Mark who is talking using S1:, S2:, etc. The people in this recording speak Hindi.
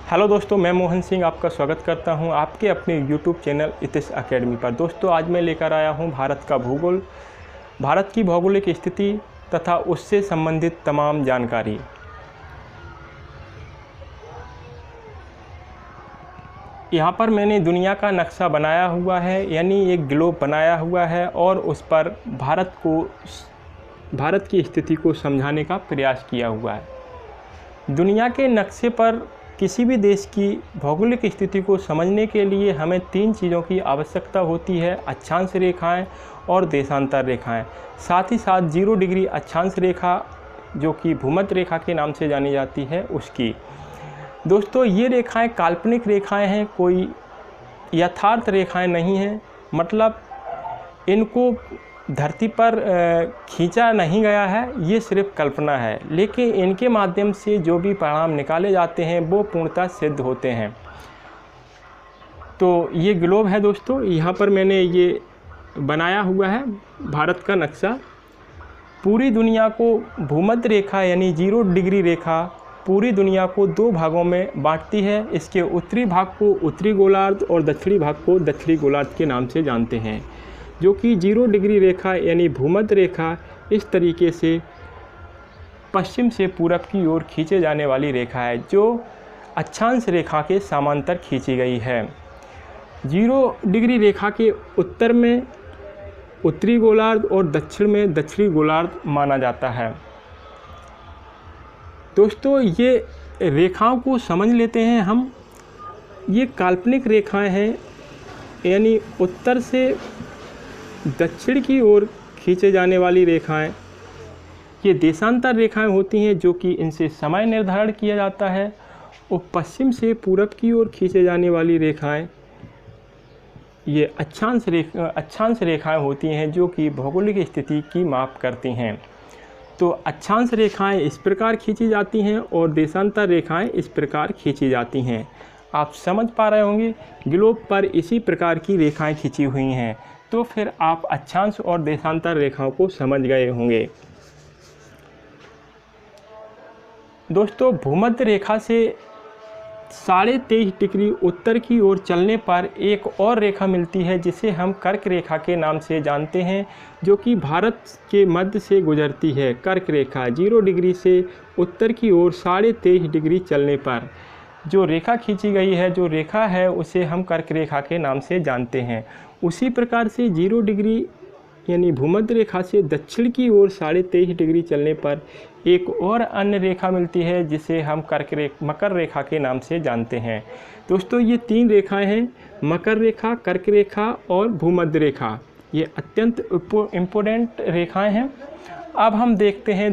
S1: हेलो दोस्तों, मैं मोहन सिंह आपका स्वागत करता हूं आपके अपने यूट्यूब चैनल इतिश अकेडमी पर। दोस्तों, आज मैं लेकर आया हूं भारत का भूगोल, भारत की भौगोलिक स्थिति तथा उससे संबंधित तमाम जानकारी। यहाँ पर मैंने दुनिया का नक्शा बनाया हुआ है, यानी एक ग्लोब बनाया हुआ है और उस पर भारत की स्थिति को समझाने का प्रयास किया हुआ है। दुनिया के नक्शे पर किसी भी देश की भौगोलिक स्थिति को समझने के लिए हमें तीन चीज़ों की आवश्यकता होती है: अक्षांश रेखाएं और देशांतर रेखाएं, साथ ही साथ 0 डिग्री अक्षांश रेखा जो कि भूमध्य रेखा के नाम से जानी जाती है उसकी। दोस्तों, ये रेखाएं काल्पनिक रेखाएं हैं, कोई यथार्थ रेखाएं नहीं हैं। मतलब इनको धरती पर खींचा नहीं गया है, ये सिर्फ कल्पना है, लेकिन इनके माध्यम से जो भी परिणाम निकाले जाते हैं वो पूर्णतः सिद्ध होते हैं। तो ये ग्लोब है दोस्तों, यहाँ पर मैंने ये बनाया हुआ है भारत का नक्शा। पूरी दुनिया को भूमध्य रेखा यानी 0 डिग्री रेखा पूरी दुनिया को 2 भागों में बांटती है। इसके उत्तरी भाग को उत्तरी गोलार्ध और दक्षिणी भाग को दक्षिणी गोलार्ध के नाम से जानते हैं। जो कि 0 डिग्री रेखा यानी भूमध्य रेखा इस तरीके से पश्चिम से पूरब की ओर खींचे जाने वाली रेखा है, जो अक्षांश रेखा के समांतर खींची गई है। 0 डिग्री रेखा के उत्तर में उत्तरी गोलार्ध और दक्षिण में दक्षिणी गोलार्ध माना जाता है। दोस्तों, ये रेखाओं को समझ लेते हैं हम। ये काल्पनिक रेखाएं हैं, यानी उत्तर से दक्षिण की ओर खींचे जाने वाली रेखाएं। ये देशांतर रेखाएं होती हैं, जो कि इनसे समय निर्धारण किया जाता है। और पश्चिम से पूरब की ओर खींचे जाने वाली रेखाएं ये अक्षांश रेखाएं होती हैं, जो कि भौगोलिक स्थिति की माप करती हैं। तो अक्षांश रेखाएं इस प्रकार खींची जाती हैं और देशांतर रेखाएं इस प्रकार खींची जाती हैं। आप समझ पा रहे होंगे, ग्लोब पर इसी प्रकार की रेखाएं खींची हुई हैं। तो फिर आप अक्षांश और देशांतर रेखाओं को समझ गए होंगे। दोस्तों, भूमध्य रेखा से 23.5 डिग्री उत्तर की ओर चलने पर एक और रेखा मिलती है, जिसे हम कर्क रेखा के नाम से जानते हैं, जो कि भारत के मध्य से गुजरती है। कर्क रेखा 0 डिग्री से उत्तर की ओर 23.5 डिग्री चलने पर जो रेखा खींची गई है, जो रेखा है, उसे हम कर्क रेखा के नाम से जानते हैं। उसी प्रकार से 0 डिग्री यानी भूमध्य रेखा से दक्षिण की ओर 23.5 डिग्री चलने पर एक और अन्य रेखा मिलती है, जिसे हम मकर रेखा के नाम से जानते हैं। दोस्तों, ये 3 रेखाएं हैं: मकर रेखा, कर्क रेखा और भूमध्य रेखा। ये अत्यंत इम्पोर्टेंट रेखाएं हैं। अब हम देखते हैं